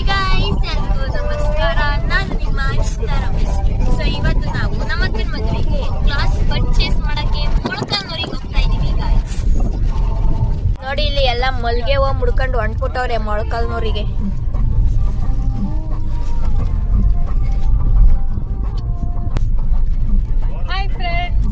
Hi guys, ಎಲ್ರಿಗೂ ನಮಸ್ಕಾರ. ನಾನು ನಿಮ್ಮ ಇಷ್ಟ ರಮೇಶ್. ಸೊ ಇವತ್ತು ನಾವು ನಮ್ಮ ಅಕ್ಕನ ಮದುವೆಗೆ ಕ್ಲಾಸ್ ಪರ್ಚೇಸ್ ಮಾಡಕ್ಕೆ ಮೊಳಕಾಲ್ಮೂರಿಗೆ ಹೋಗ್ತಾ ಇದೀವಿ ಗಾಯ್ಸ್. ನೋಡಿ ಇಲ್ಲಿ ಎಲ್ಲ ಮಲ್ಗೆ ಹೂವು ಮುಡ್ಕೊಂಡು ಹೊಂಟ್ಬಿಟ್ಟವ್ರೆ ಮೊಳಕಾಲ್ಮೂರಿಗೆ. Hi friends.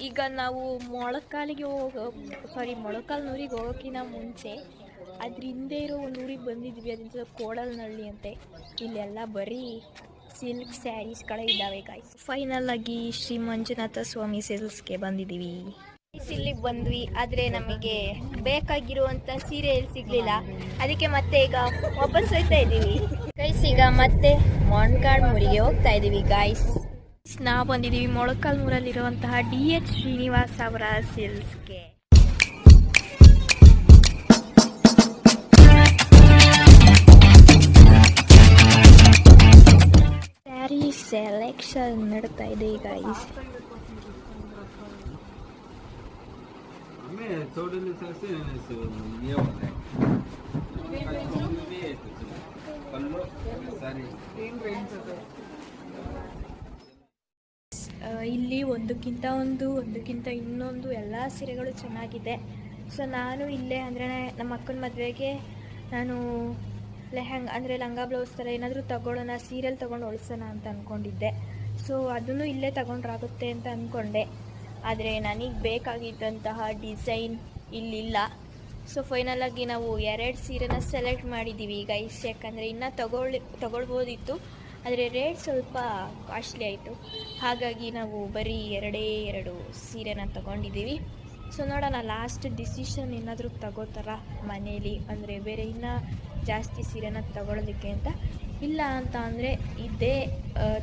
ಈಗ ನಾವು ಮೊಳಕಾಲ್ಮೂರಿಗೆ ಹೋಗೋಕ್ಕಿಂತ ಮುಂಚೆ ಅದ್ರ ಹಿಂದೆ ಇರೋ ಒಂದು ಊರಿಗೆ ಬಂದಿದ್ವಿ. ಅದ್ರ ಕೋಡಲ್ನಹಳ್ಳಿ ಅಂತೆ. ಇಲ್ಲೆಲ್ಲ ಬರೀ ಸಿಲ್ಕ್ ಸ್ಯಾರೀಸ್ಗಳೇ ಇದ್ದಾವೆ ಗಾಯ್ಸ್. ಫೈನಲ್ ಆಗಿ ಶ್ರೀ ಮಂಜುನಾಥ ಸ್ವಾಮಿ ಸಿಲ್ಕ್ಸ್ಗೆ ಬಂದಿದ್ದೀವಿ. ಇಲ್ಲಿಗೆ ಬಂದ್ವಿ, ಆದರೆ ನಮಗೆ ಬೇಕಾಗಿರುವಂಥ ಸೀರೆ ಎಲ್ಲಿ ಸಿಗಲಿಲ್ಲ. ಅದಕ್ಕೆ ಮತ್ತೆ ಈಗ ವಾಪಸ್ ಹೋಗ್ತಾ ಇದ್ದೀವಿ ಗೈಸ್. ಈಗ ಮತ್ತೆ ಮೊಳಕಾಲ್ಮೂರಿಗೆ ಹೋಗ್ತಾ ಇದ್ದೀವಿ ಗಾಯ್ಸ್. ನಾವು ಬಂದಿದ್ದೀವಿ ಮೊಳಕಾಲ್ಮೂರಲ್ಲಿರುವಂತಹ DH ಶ್ರೀನಿವಾಸ್ ಅವರ ಸಿಲ್ಕ್ಸ್ಗೆ. ಸ್ಯಾರಿ ಸೆಲೆಕ್ಷನ್ ನಡ್ತಾ ಇದೆ ಗಾಯ್ಸ್. ಇಲ್ಲಿ ಒಂದಕ್ಕಿಂತ ಇನ್ನೊಂದು ಎಲ್ಲ ಸೀರೆಗಳು ಚೆನ್ನಾಗಿದೆ. ಸೊ ನಾನು ಇಲ್ಲೇ ಅಂದರೆ ನಮ್ಮ ಅಕ್ಕನ ಮದುವೆಗೆ ನಾನು ಲಂಗ ಬ್ಲೌಸ್ ಥರ ಏನಾದರೂ ತಗೊಳ್ಳೋಣ, ಸೀರೆಲ್ ತೊಗೊಂಡು ಹೊಳ್ಸೋಣ ಅಂತ ಅಂದ್ಕೊಂಡಿದ್ದೆ. ಸೊ ಅದನ್ನು ಇಲ್ಲೇ ತಗೊಂಡ್ರಾಗುತ್ತೆ ಅಂತ ಅಂದ್ಕೊಂಡೆ. ಆದರೆ ನನಗೆ ಬೇಕಾಗಿದ್ದಂತಹ ಡಿಸೈನ್ ಇಲ್ಲಿಲ್ಲ. ಸೊ ಫೈನಲಾಗಿ ನಾವು 2 ಸೀರೆನ ಸೆಲೆಕ್ಟ್ ಮಾಡಿದ್ದೀವಿ ಗೈಸ್. ಯಾಕಂದರೆ ಇನ್ನೂ ತಗೊಳ್ಬೋದಿತ್ತು, ಆದರೆ ರೇಟ್ ಸ್ವಲ್ಪ ಕಾಸ್ಟ್ಲಿ ಆಯಿತು. ಹಾಗಾಗಿ ನಾವು ಬರೀ 2 ಸೀರೆನ ತಗೊಂಡಿದ್ದೀವಿ. ಸೊ ನೋಡೋಣ ಲಾಸ್ಟ್ ಡಿಸಿಷನ್ ಏನಾದರೂ ತಗೋತಾರ ಮನೇಲಿ, ಅಂದರೆ ಬೇರೆ ಇನ್ನೂ ಜಾಸ್ತಿ ಸೀರೆನ ತಗೊಳ್ಳೋದಕ್ಕೆ ಅಂತ. ಇಲ್ಲ ಅಂತ ಅಂದರೆ ಇದೇ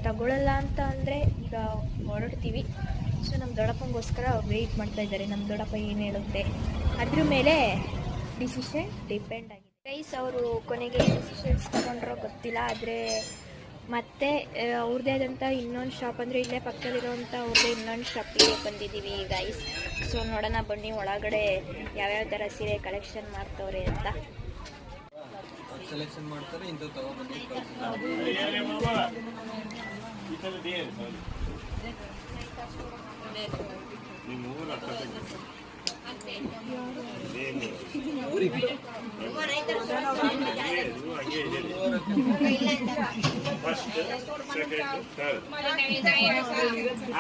ತಗೊಳ್ಳಲ್ಲ ಅಂತ ಅಂದರೆ ಈಗ ಹೊರಡ್ತೀವಿ. ಸೊ ನಮ್ಮ ದೊಡ್ಡಪ್ಪಂಗೋಸ್ಕರ ವೆಯ್ಟ್ ಮಾಡ್ತಾ ಇದ್ದಾರೆ. ನಮ್ಮ ದೊಡ್ಡಪ್ಪ ಏನು ಹೇಳುತ್ತೆ ಅದ್ರ ಮೇಲೆ ಡಿಸಿಷನ್ ಡಿಪೆಂಡ್ ಆಗಿದೆ ಗೈಸ್. ಅವರು ಕೊನೆಗೆ ಡಿಸಿಷನ್ಸ್ ತಗೊಂಡ್ರೋ ಗೊತ್ತಿಲ್ಲ. ಆದರೆ ಮತ್ತೆ ಅವ್ರದ್ದೇ ಆದಂಥ ಇನ್ನೊಂದು ಶಾಪ್, ಅಂದರೆ ಇಲ್ಲೇ ಪಕ್ಕದಲ್ಲಿರೋವಂಥ ಅವ್ರದ್ದೇ ಇನ್ನೊಂದು ಶಾಪಿಗೆ ಬಂದಿದ್ದೀವಿ ಗೈಸ್. ಸೊ ನೋಡೋಣ ಬನ್ನಿ ಒಳಗಡೆ ಯಾವ್ಯಾವ ಥರ ಸೀರೆ ಕಲೆಕ್ಷನ್ ಮಾಡ್ತವ್ರೆ ಅಂತ. ಸೆಲೆಕ್ಷನ್ ಮಾಡ್ತಾರೆ ಇಂತ ತಗೊಂಡ್ಬಂದು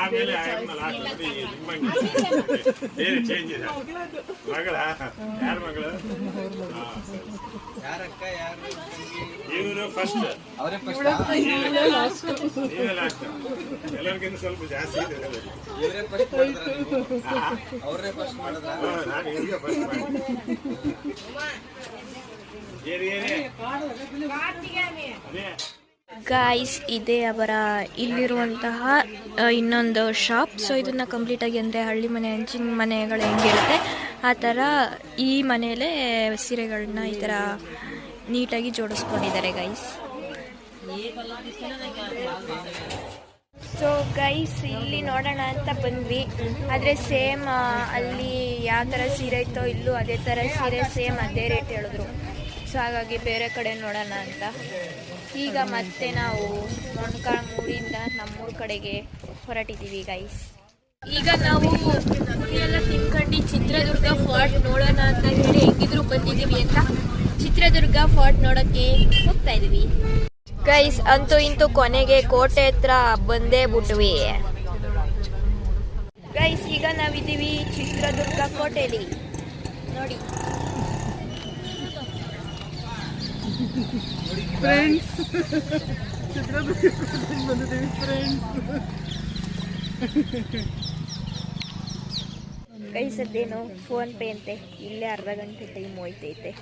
ಆಮೇಲೆ ಬೇರೆ ಚೇಂಜ್ ಇದೆ. ಮಗಳ ಯಾರ ಮಗಳು? ಯಾರಕ್ಕ ಯಾರು? ಇವರು ಫಸ್ಟ್, ಅವರೇ ಫಸ್ಟ್, ನೀವೇ ಲಾಸ್ಟ್. ಎಲ್ಲರಿಗಿಂತ ಸ್ವಲ್ಪ ಜಾಸ್ತಿ ಇದೆ. ಇವರೇ ಫಸ್ಟ್ ಮಾಡಿದ್ರ? ಅವರೇ ಫಸ್ಟ್ ಮಾಡಿದ್ರ? ನಾನು ಇವ್ರಿಗೆ ಫಸ್ಟ್ ಮಾಡಿ. ಗಾಯ್ಸ್ ಇದೇ ಅವರ ಇಲ್ಲಿರುವಂತಹ ಇನ್ನೊಂದು ಶಾಪ್. ಸೊ ಇದನ್ನು ಕಂಪ್ಲೀಟಾಗಿ ಅಂದರೆ ಹಳ್ಳಿ ಮನೆ, ಹಂಚಿನ ಮನೆಗಳು ಹೆಂಗಿರುತ್ತೆ ಆ ಥರ ಈ ಮನೆಯಲ್ಲೇ ಸೀರೆಗಳನ್ನ ಈ ಥರ ನೀಟಾಗಿ ಜೋಡಿಸ್ಕೊಂಡಿದ್ದಾರೆ ಗೈಸ್. ಸೊ ಗೈಸ್ ಇಲ್ಲಿ ನೋಡೋಣ ಅಂತ ಬಂದ್ವಿ. ಆದರೆ ಸೇಮ್ ಅಲ್ಲಿ ಯಾವ ಥರ ಸೀರೆ ಇತ್ತೋ ಇಲ್ಲೂ ಅದೇ ಥರ ಸೀರೆ ಸೇಮ್ ಅದೇ ರೇಟ್ ಹೇಳಿದ್ರು. ಸೊ ಹಾಗಾಗಿ ಬೇರೆ ಕಡೆ ನೋಡೋಣ ಅಂತ ಈಗ ಮತ್ತೆ ನಾವು ಮೊಳಕಾಲ್ಮೂರಿಂದ ನಮ್ಮೂರ ಕಡೆಗೆ ಹೊರಟಿದ್ದೀವಿ ಗೈಸ್. ಈಗ ನಾವು ಎಲ್ಲ ತಿನ್ಕೊಂಡು ಚಿತ್ರದುರ್ಗ ಫೋರ್ಟ್ ನೋಡೋಣ ಅಂತ ಹೇಳಿ ಹೆಂಗಿದ್ರು ಬಂದಿದ್ದೀವಿ ಅಂತ ಚಿತ್ರದುರ್ಗ ಫೋರ್ಟ್ ನೋಡೋಕ್ಕೆ ಹೋಗ್ತಾ ಇದ್ದೀವಿ ಗೈಸ್. ಅಂತೂ ಇಂತೂ ಕೊನೆಗೆ ಕೋಟೆ ಹತ್ರ ಬಂದೇ ಬಿಟ್ವಿ ಗೈಸ್. ಈಗ ನಾವಿದ್ದೀವಿ ಚಿತ್ರದುರ್ಗ ಕೋಟೆಯಲ್ಲಿ ನೋಡಿ. ಫ್ರೆಂಡ್ಸ್ ಚಿತ್ರದುರ್ಗ ಬಂದಿದ್ದೀವಿ ಫ್ರೆಂಡ್ಸ್. ಕೈಸದ್ದೇನು ಫೋನ್ಪೇ ಅಂತೆ, ಇಲ್ಲೇ ಅರ್ಧ ಗಂಟೆ ಟೈಮ್ ಹೋಯ್ತೈತೆ.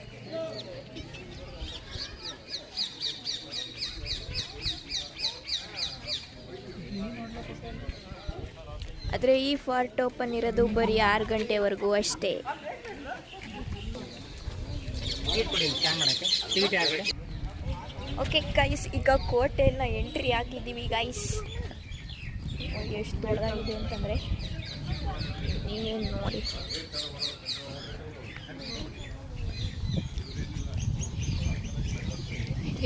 ಆದರೆ ಈ ಫಾರ್ಟ್ ಓಪನ್ ಇರೋದು ಬರೀ 6 ಗಂಟೆವರೆಗೂ ಅಷ್ಟೇ. ಓಕೆ ಗೈಸ್, ಈಗ ಕೋಟೆನ ಎಂಟ್ರಿ ಆಗಿದ್ದೀವಿ ಗೈಸ್. ಎಷ್ಟು ದೊಡ್ಡದಾಗಿದೆ ಅಂತಂದರೆ ನೀವೇನು ನೋಡಿ.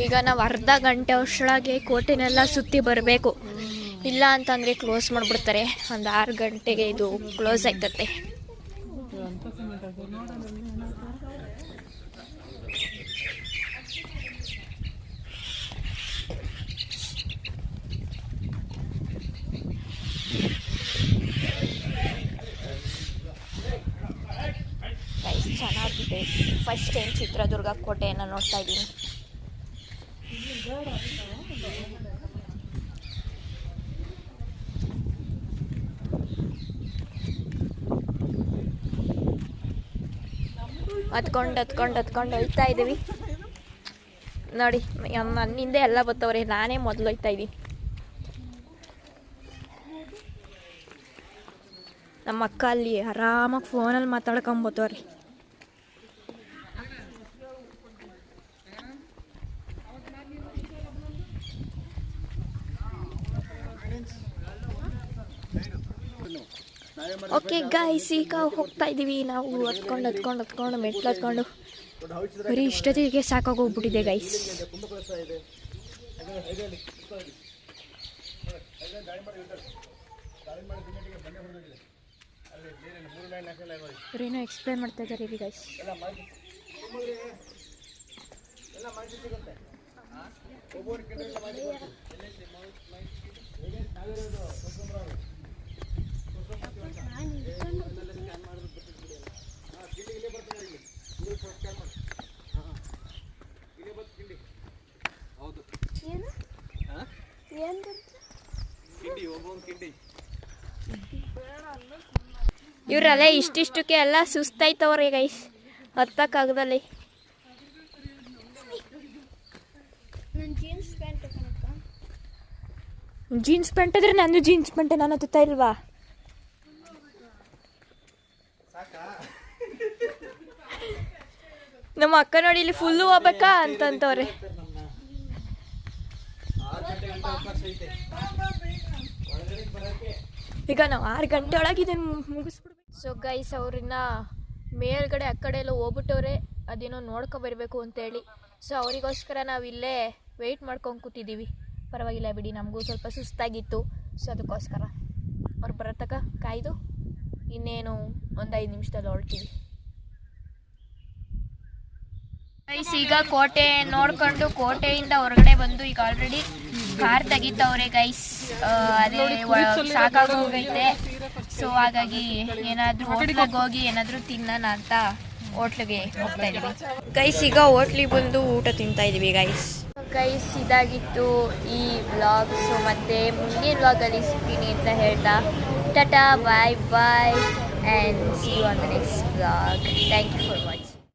ಈಗ ನಾವು ಅರ್ಧ ಗಂಟೆ ಅಷ್ಟೊಳಗೆ ಕೋಟೆನೆಲ್ಲ ಸುತ್ತಿ ಬರಬೇಕು. ಇಲ್ಲ ಅಂತಂದರೆ ಕ್ಲೋಸ್ ಮಾಡಿಬಿಡ್ತಾರೆ. ಒಂದು 6 ಗಂಟೆಗೆ ಇದು ಕ್ಲೋಸ್ ಆಯ್ತತೆ. ಚೆನ್ನಾಗಿದೆ. ಫಸ್ಟ್ ಟೈಮ್ ಚಿತ್ರದುರ್ಗ ಕೋಟೆಯನ್ನು ನೋಡ್ತಾ ಇದ್ದೀನಿ. ಹತ್ಕೊಂಡು ಹೋಗ್ತಾ ಇದ್ದೀವಿ ನೋಡಿ. ನನ್ನಿಂದ ಎಲ್ಲ ಬರ್ತವ್ರೆ, ನಾನೇ ಮೊದಲು ಹೋಗ್ತಾ ಇದ್ದೀನಿ. ನಮ್ಮ ಅಕ್ಕ ಅಲ್ಲಿ ಆರಾಮಾಗಿ ಫೋನಲ್ಲಿ ಮಾತಾಡ್ಕೊಂಬತ್ತವ್ರಿ. ಓಕೆ ಗಾಯ್ಸ್, ಈಗ ಹೋಗ್ತಾ ಇದ್ದೀವಿ ನಾವು. ಹತ್ಕೊಂಡು ಮೆಟ್ಲು ಹತ್ಕೊಂಡು ಬರೀ ಇಷ್ಟೊತ್ತಿಗೆ ಸಾಕಾಗೋಗ್ಬಿಟ್ಟಿದೆ ಗೈಸ್. ಏನೋ ಎಕ್ಸ್ಪ್ಲೇನ್ ಮಾಡ್ತಾ ಇದ್ದಾರೆ ಇಲ್ಲಿ ಗೈಸ್. ಇವರಲ್ಲೇ ಇಷ್ಟಿಷ್ಟಕ್ಕೆ ಎಲ್ಲ ಸುಸ್ತಾಯ್ತವ್ರೆ ಗೈಸ್, ಹತ್ತಕ್ಕಾಗದಲ್ಲಿ. ಜೀನ್ಸ್ ಪ್ಯಾಂಟ್ ಇದ್ರೆ ನಂದು ಜೀನ್ಸ್ ಪ್ಯಾಂಟ್ ನಾನು ಹತ್ತುತ್ತಾ ಇಲ್ವಾ? ನಮ್ಮ ಅಕ್ಕ ನೋಡಿ ಇಲ್ಲಿ ಫುಲ್ಲು ಹೋಗ್ಬೇಕಾ ಅಂತಂತವ್ರೆ. ಈಗ ನಾವು 6 ಗಂಟೆ ಒಳಗೆ ಇದನ್ನು ಮುಗಿಸ್ಬಿಡ್ಬೇಕು. ಸೊ ಗೈಸ್, ಅವ್ರನ್ನ ಮೇಲ್ಗಡೆ ಆ ಕಡೆ ಎಲ್ಲ ಹೋಗ್ಬಿಟ್ಟವ್ರೆ, ಅದೇನೋ ನೋಡ್ಕೊಬರ್ಬೇಕು ಅಂತೇಳಿ. ಸೊ ಅವರಿಗೋಸ್ಕರ ನಾವು ಇಲ್ಲೇ ವೆಯ್ಟ್ ಮಾಡ್ಕೊಂಡು ಕೂತಿದ್ದೀವಿ. ಪರವಾಗಿಲ್ಲ ಬಿಡಿ, ನಮಗೂ ಸ್ವಲ್ಪ ಸುಸ್ತಾಗಿತ್ತು. ಸೊ ಅದಕ್ಕೋಸ್ಕರ ಅವ್ರು ಬರತಕ್ಕ ಕಾಯ್ದು ಇನ್ನೇನು ಒಂದು 5 ನಿಮಿಷದಲ್ಲಿ ಹೊರಡ್ತೀವಿ ಗೈಸ್. ಈಗ ಕೋಟೆ ನೋಡ್ಕೊಂಡು ಕೋಟೆಯಿಂದ ಹೊರಗಡೆ ಬಂದು ಈಗ ಆಲ್ರೆಡಿ ಕಾರ್ ತೆಗಿತವ್ರೆ ಗೈಸ್. ಅದೇ ಸಾಕಾಗೋಗೈತೆ. ಸೊ ಹಾಗಾಗಿ ಏನಾದರೂ ಹೋಟ್ಲಿಗೆ ಹೋಗಿ ಏನಾದರೂ ತಿನ್ನೋಣ ಅಂತ ಹೋಟ್ಲಿಗೆ ಹೋಗ್ತಾ ಇದ್ದೀವಿ ಗೈಸ್. ಈಗ ಹೋಟ್ಲಿಗೆ ಬಂದು ಊಟ ತಿಂತಾ ಇದ್ದೀವಿ ಗೈಸ್. ಇದಾಗಿತ್ತು ಈ ವ್ಲಾಗ್. ಸೊ ಮತ್ತೆ ಮುಂದಿನ ವ್ಲಾಗಲ್ಲಿ ಸಿಗ್ತೀನಿ ಅಂತ ಹೇಳ್ತಾ tata, bye bye and see you on the next vlog. Thank you for watching.